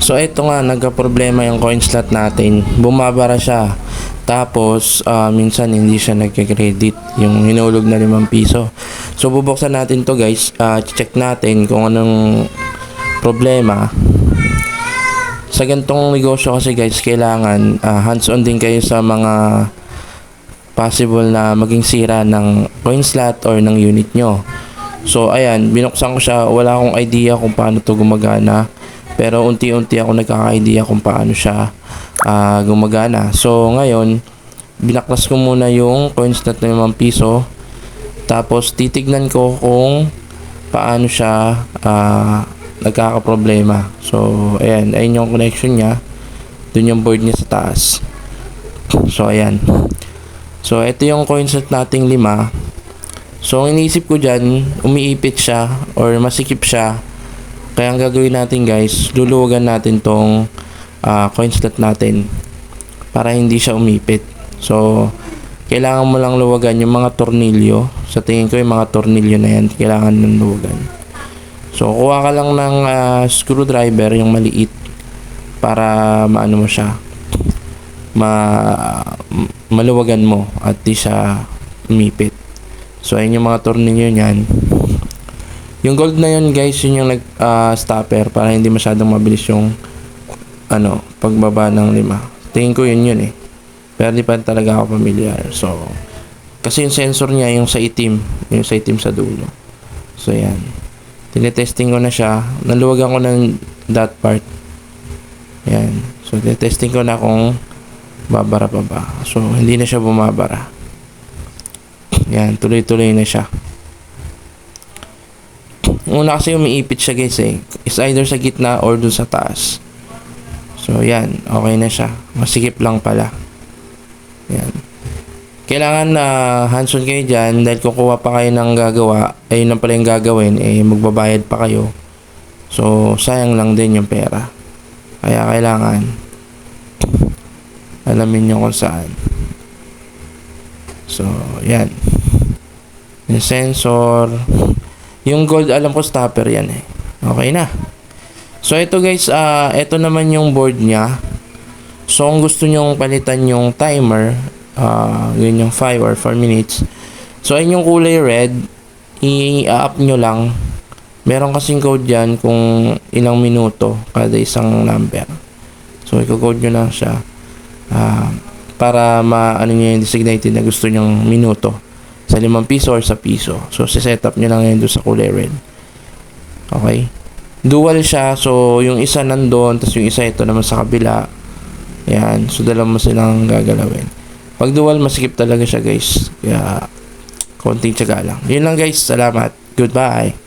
So ito nga, nagka-problema yung coin slot natin. Bumabara siya. Tapos minsan hindi siya nagke-credit yung hinulog na 5 piso. So bubuksan natin to guys. Check natin kung anong problema. Sa ganitong negosyo kasi guys, kailangan hands-on din kayo sa mga possible na maging sira ng coin slot or ng unit nyo. So ayan, binuksan ko siya. Wala akong idea kung paano to gumagana. Pero unti-unti ako nagkaka-idea kung paano siya gumagana. So ngayon, binaklas ko muna yung coin slot na 5 piso. Tapos titignan ko kung paano siya nagkaka-problema. So ayan, ayun yung connection niya. Dun yung board niya sa taas. So ayan. So ito yung coin slot nating 5. So ang iniisip ko dyan, umiipit siya or masikip siya. Kaya ang gagawin natin guys, luluwagan natin tong coin slot natin para hindi siya umipit. So kailangan mo lang luwagan yung mga tornilyo. Sa tingin ko yung mga tornilyo na yan, kailangan ng luwagan. So kuha ka lang ng screwdriver, yung maliit, para maano mo siya, maluwagan mo at di siya umipit. So ayun yung mga tornilyo niyan. Yung gold na yun guys, yun yung stopper para hindi masyadong mabilis yung pagbaba ng 5. Tingin ko yun eh. Pero di pa talaga ako familiar. So kasi yung sensor niya yung sa itim sa dulo. So yan. Tinetesting ko na siya. Naluwagan ko ng that part. Yan. So tinetesting ko na kung babara pa ba. So hindi na siya bumabara. Yan, tuloy-tuloy na siya. Una kasi umiipit siya guys is either sa gitna or dun sa taas. So yan, okay na siya. Masikip lang pala. Yan. Kailangan na hands-on kayo dyan dahil kukuha pa kayo ng gagawa. Ayun lang pala yung gagawin, magbabayad pa kayo. So sayang lang din yung pera. Kaya kailangan alamin nyo kung saan. So yan. Yung sensor. Yung gold, alam ko stopper yan eh. Okay na. So ito guys, ito naman yung board niya. So kung gusto nyong palitan yung timer, yun yung 5 or 4 minutes. So ayun yung kulay red, i-up nyo lang. Meron kasing code dyan kung ilang minuto kada isang number. So i-code nyo lang siya para maano nyo yung designated na gusto nyong minuto. Sa 5 piso or sa piso. So, set up nyo lang yan doon sa kulay red. Okay? Dual siya. So, yung isa nandun, tapos yung isa ito naman sa kabila. Yan. So, dalawa mo silang gagalawin. Pag dual, masikip talaga siya, guys. Kaya, konting tiyaga lang. Yun lang, guys. Salamat. Goodbye.